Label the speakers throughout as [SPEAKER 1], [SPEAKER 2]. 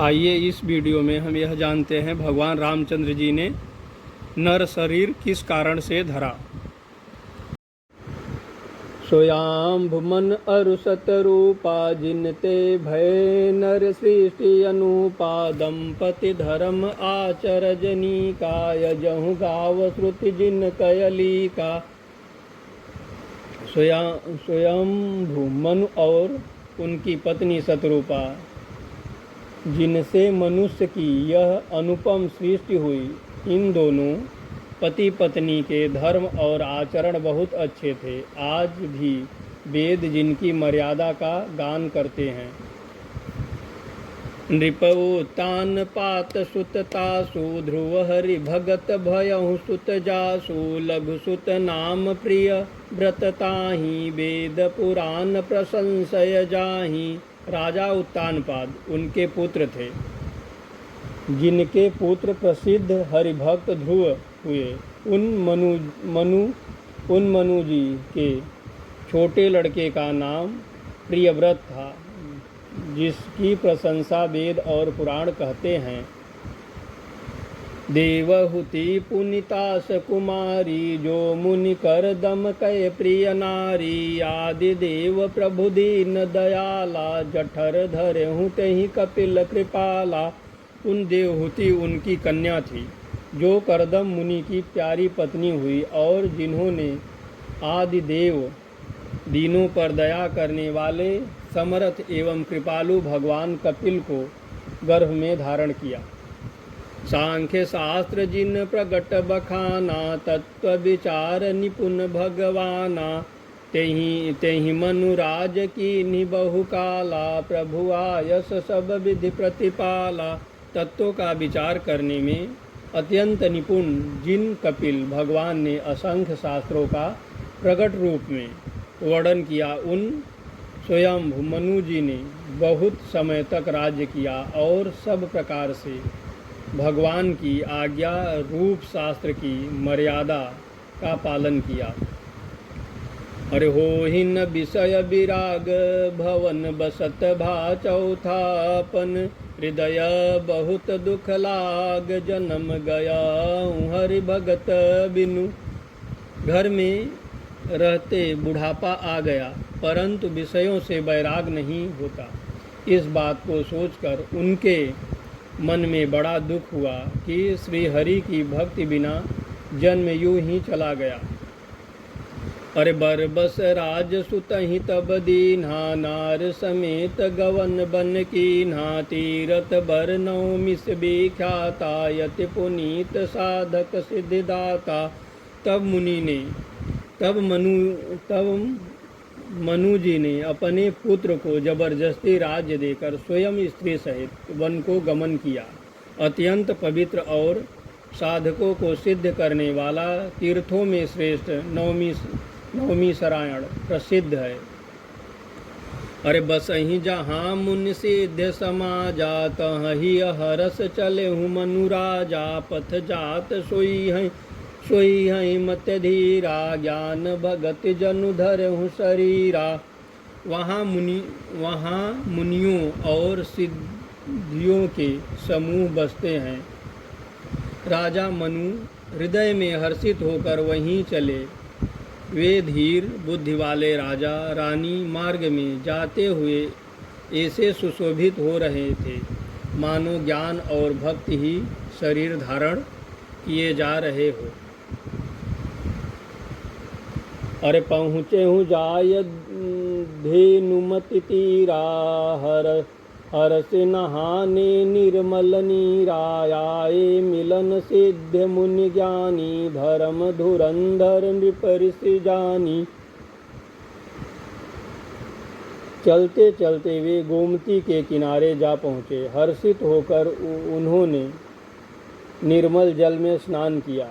[SPEAKER 1] आइए इस वीडियो में हम यह जानते हैं भगवान रामचंद्र जी ने नर शरीर किस कारण से धरा। स्वयंभु मन अरु सतरूपा जिनते भय नर सृष्टि अनुपा दंपति धर्म आचरजनी का यजहु गाव श्रुति जिन कयली का। स्वयंभु मनु और उनकी पत्नी सतरूपा जिनसे मनुष्य की यह अनुपम सृष्टि हुई, इन दोनों पति पत्नी के धर्म और आचरण बहुत अच्छे थे। आज भी वेद जिनकी मर्यादा का गान करते हैं। नृपौ तान पात सुत तासु ध्रुव हरि भगत भयहु सुत जासु लघु सुत नाम प्रिय व्रत ताहि वेद पुराण प्रशंसय जाहि। राजा उत्तानपाद उनके पुत्र थे, जिनके पुत्र प्रसिद्ध हरिभक्त ध्रुव हुए। उन मनु जी के छोटे लड़के का नाम प्रियव्रत था, जिसकी प्रशंसा वेद और पुराण कहते हैं। देवहूति पुनितास कुमारी जो मुनि कर दम कय प्रिय नारी। आदि देव प्रभु दीन दयाला जठर धरे हूँ तहि कपिल कृपाला। उन देवहूति उनकी कन्या थी, जो करदम मुनि की प्यारी पत्नी हुई और जिन्होंने आदि देव दीनों पर दया करने वाले समर्थ एवं कृपालु भगवान कपिल को गर्भ में धारण किया। सांख्य शास्त्र जिन प्रगट बखाना तत्व विचार निपुण भगवाना। तेहि मनुराज की बहु काला प्रभु आयस सब विधि प्रतिपाला। तत्वों का विचार करने में अत्यंत निपुण जिन कपिल भगवान ने असंख्य शास्त्रों का प्रकट रूप में वर्णन किया, उन स्वयंभु मनु जी ने बहुत समय तक राज्य किया और सब प्रकार से भगवान की आज्ञा रूप शास्त्र की मर्यादा का पालन किया। अरे हो ही न विषय विराग भवन बसत भा चौथापन। हृदय बहुत दुख लाग जन्म गया हरि भगत बिनु। घर में रहते बुढ़ापा आ गया, परंतु विषयों से वैराग नहीं होता। इस बात को सोचकर उनके मन में बड़ा दुख हुआ कि श्री हरि की भक्ति बिना जन्म यूं ही चला गया। अरे बरबस राज सुतहि तब दीन्हा नार समेत गवन बन कीन्हा। तीरथ बर नौमिस विख्याता यति पुनीत साधक सिद्धिदाता। तब मनु जी ने अपने पुत्र को जबरदस्ती राज्य देकर स्वयं स्त्री सहित वन को गमन किया। अत्यंत पवित्र और साधकों को सिद्ध करने वाला तीर्थों में श्रेष्ठ नवमी सरायण प्रसिद्ध है। अरे बस ही जहाँ मुनि सिद्ध समाजा तहि हरस चले हूँ मनु राजा। पथ जात सोई है मत धीरा ज्ञान भगत जनु धर हूँ शरीरा। वहाँ मुनियों और सिद्धियों के समूह बसते हैं। राजा मनु हृदय में हर्षित होकर वहीं चले। वे धीर बुद्धि वाले राजा रानी मार्ग में जाते हुए ऐसे सुशोभित हो रहे थे, मानो ज्ञान और भक्ति ही शरीर धारण किए जा रहे हो। अरे पहुँचे हूँ जाय धेनुमति तीरा हर से नहाने निर्मल नीरा। आए मिलन सिद्ध मुनि ज्ञानी धर्म धुरंधर नृपऋषि जानी। चलते चलते वे गोमती के किनारे जा पहुँचे। हर्षित होकर उन्होंने निर्मल जल में स्नान किया।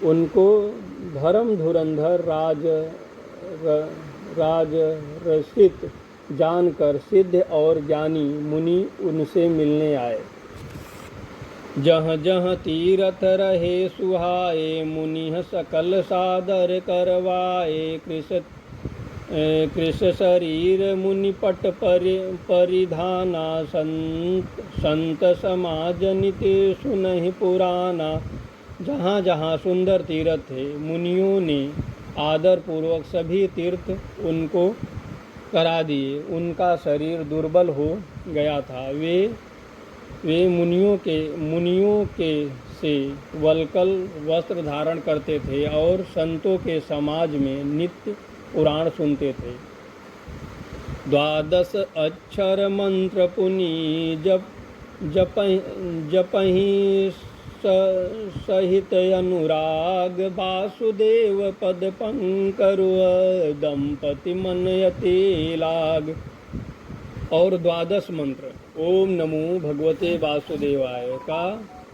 [SPEAKER 1] उनको धर्म धुरंधर राज रसित जानकर सिद्ध और ज्ञानी मुनि उनसे मिलने आए। जहाँ जहाँ तीरथ रहे सुहाए मुनि सकल सादर करवाए। कृष शरीर मुनिपट परिधाना संत समाज नित्य सुनहि पुराना। जहाँ जहाँ सुंदर तीर्थ थे मुनियों ने आदर पूर्वक सभी तीर्थ उनको करा दिए। उनका शरीर दुर्बल हो गया था। वे मुनियों के से वल्कल वस्त्र धारण करते थे और संतों के समाज में नित्य पुराण सुनते थे। 12 अक्षर मंत्र पुनि जपहि सहित अनुराग। वासुदेव पद पंकरु दंपति मन यति लाग। और 12 मंत्र ओम नमो भगवते वासुदेवाय का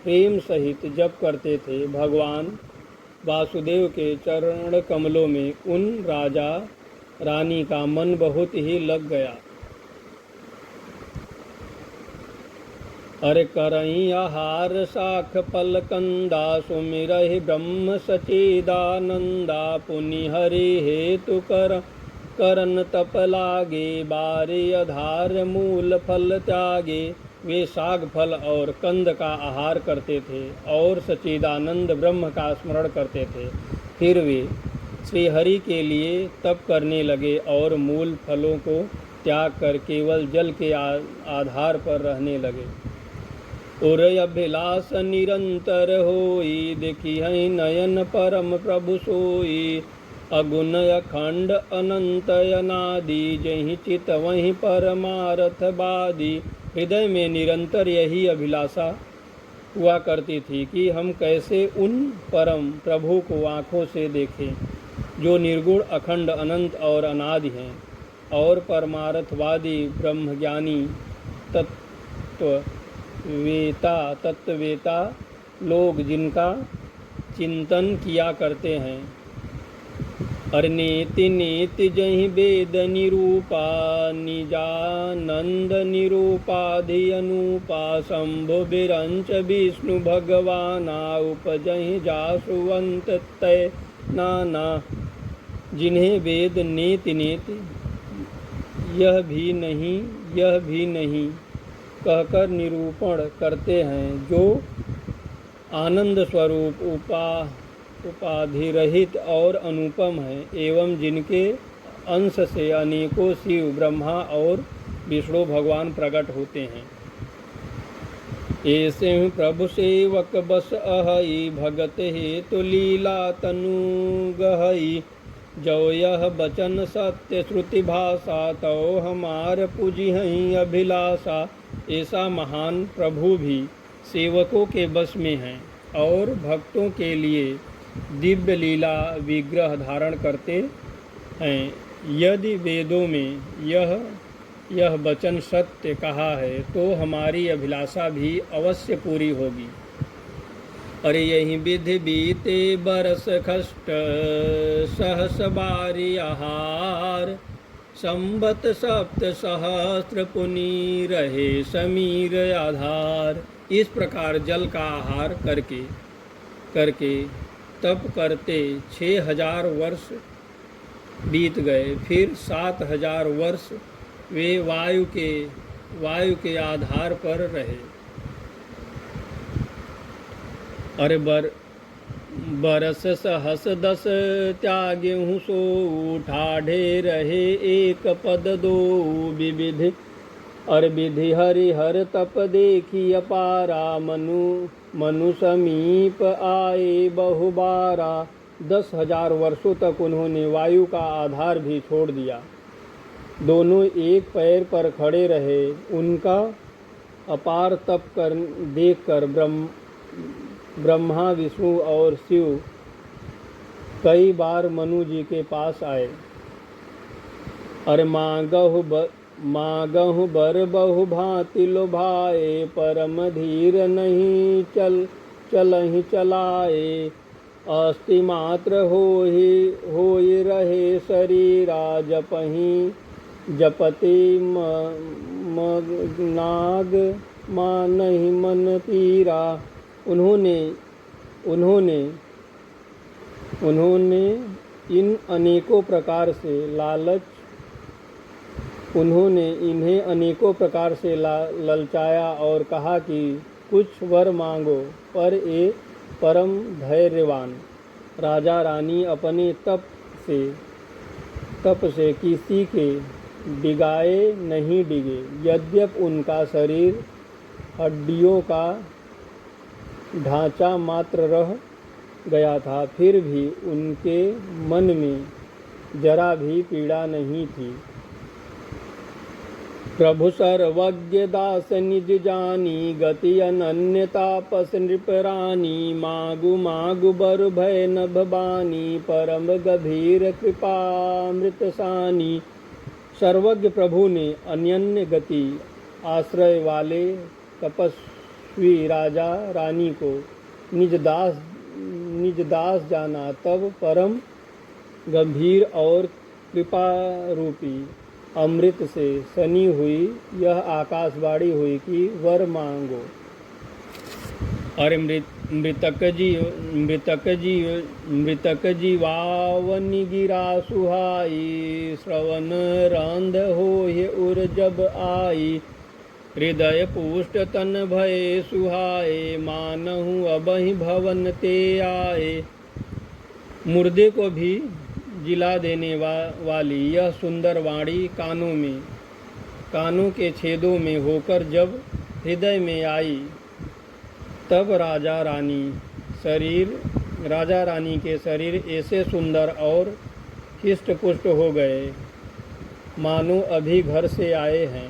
[SPEAKER 1] प्रेम सहित जप करते थे। भगवान वासुदेव के चरण कमलों में उन राजा रानी का मन बहुत ही लग गया। अरे करई आहार साख फल कंदा सुमिरहि ब्रह्म सचिदानंदा। पुनि हरि हेतु करन तप लागे। बारे आधार मूल फल त्यागे। वे साग फल और कंद का आहार करते थे और सच्चिदानंद ब्रह्म का स्मरण करते थे। फिर वे श्री हरि के लिए तप करने लगे और मूल फलों को त्याग कर केवल जल के आधार पर रहने लगे। और अभिलाष निरंतर होई। देखी है नयन परम प्रभु सोई। अगुण अखंड अनंत अनादि। जहीं चित वहीं परमार्थ बादी। हृदय में निरंतर यही अभिलाषा हुआ करती थी कि हम कैसे उन परम प्रभु को आँखों से देखें जो निर्गुण अखंड अनंत और अनादि हैं और परमार्थवादी ब्रह्मज्ञानी तत्ववेता लोग जिनका चिंतन किया करते हैं। अरनेति नेति जहि वेद निरूपा। निजानंद निरूपाधि अनुपा। शंभु बिरंच विष्णु भगवाना। उपजहि जासुवंत तय नाना। जिन्हें वेद नेति नेति यह भी नहीं कहकर निरूपण करते हैं, जो आनंद स्वरूप उपाधि रहित और अनुपम है, एवं जिनके अंश से अनेकों शिव ब्रह्मा और विष्णु भगवान प्रकट होते हैं। ऐसे प्रभु सेवक बस अहई। भगत हेतु लीला तनु गहई। जो यह बचन सत्य श्रुति भाषा। तो हमार पूजी हई अभिलाषा। ऐसा महान प्रभु भी सेवकों के बस में हैं और भक्तों के लिए दिव्य लीला विग्रह धारण करते हैं। यदि वेदों में यह वचन सत्य कहा है तो हमारी अभिलाषा भी अवश्य पूरी होगी। अरे यही विधि बीते बरस खष्ट। सहस बारी आहार। संबत सप्त सहस्त्र पुनि रहे समीर आधार। इस प्रकार जल का आहार करके तप करते 6000 वर्ष बीत गए। फिर 7000 वर्ष वे वायु के आधार पर रहे। अरे बरस सहस 10 त्याग्यहु सो। ठाढ़े रहे एक पद दो विविधि। अर विधि हरिहर तप देखी अपारा। मनु समीप आए बहुबारा। 10,000 वर्षों तक उन्होंने वायु का आधार भी छोड़ दिया। दोनों एक पैर पर खड़े रहे। उनका अपार तप देखकर ब्रह्मा विष्णु और शिव कई बार मनु जी के पास आए। अरे मागहु बर बहु भांति लुभाए। परम धीर नहीं चलहि चलाए। अस्थि मात्र होई रहे शरीरा। जपति नाग मानहि मन पीरा। उन्होंने उन्होंने इन्हें अनेकों प्रकार से ललचाया और कहा कि कुछ वर मांगो, पर ये परम धैर्यवान राजा रानी अपने तप से किसी के डिगाए नहीं डिगे। यद्यपि उनका शरीर हड्डियों का ढांचा मात्र रह गया था, फिर भी उनके मन में जरा भी पीड़ा नहीं थी। प्रभु सर्वज्ञ दास निज जानी, गति अनन्य तापस नृपरानी। मागु मागु बर भय नभ बानी, परम गभीर कृपामृत सानी। सर्वज्ञ प्रभु ने अनन्य गति आश्रय वाले तपस्वी राजा रानी को निज दास जाना, तब परम गंभीर और कृपा रूपी अमृत से सनी हुई यह आकाशवाणी हुई कि वर मांगो। अरे मृतक जीवावनि गिरा सुहाई, श्रवण रंध होय उर जब आई। हृदय पुष्ट तन भय सुहाए, मानहु अबहि भवन ते आए। मुर्दे को भी जिला देने वाली यह सुंदर वाणी कानों के छेदों में होकर जब हृदय में आई, तब राजा रानी के शरीर ऐसे सुंदर और हिष्ट पुष्ट हो गए मानो अभी घर से आए हैं।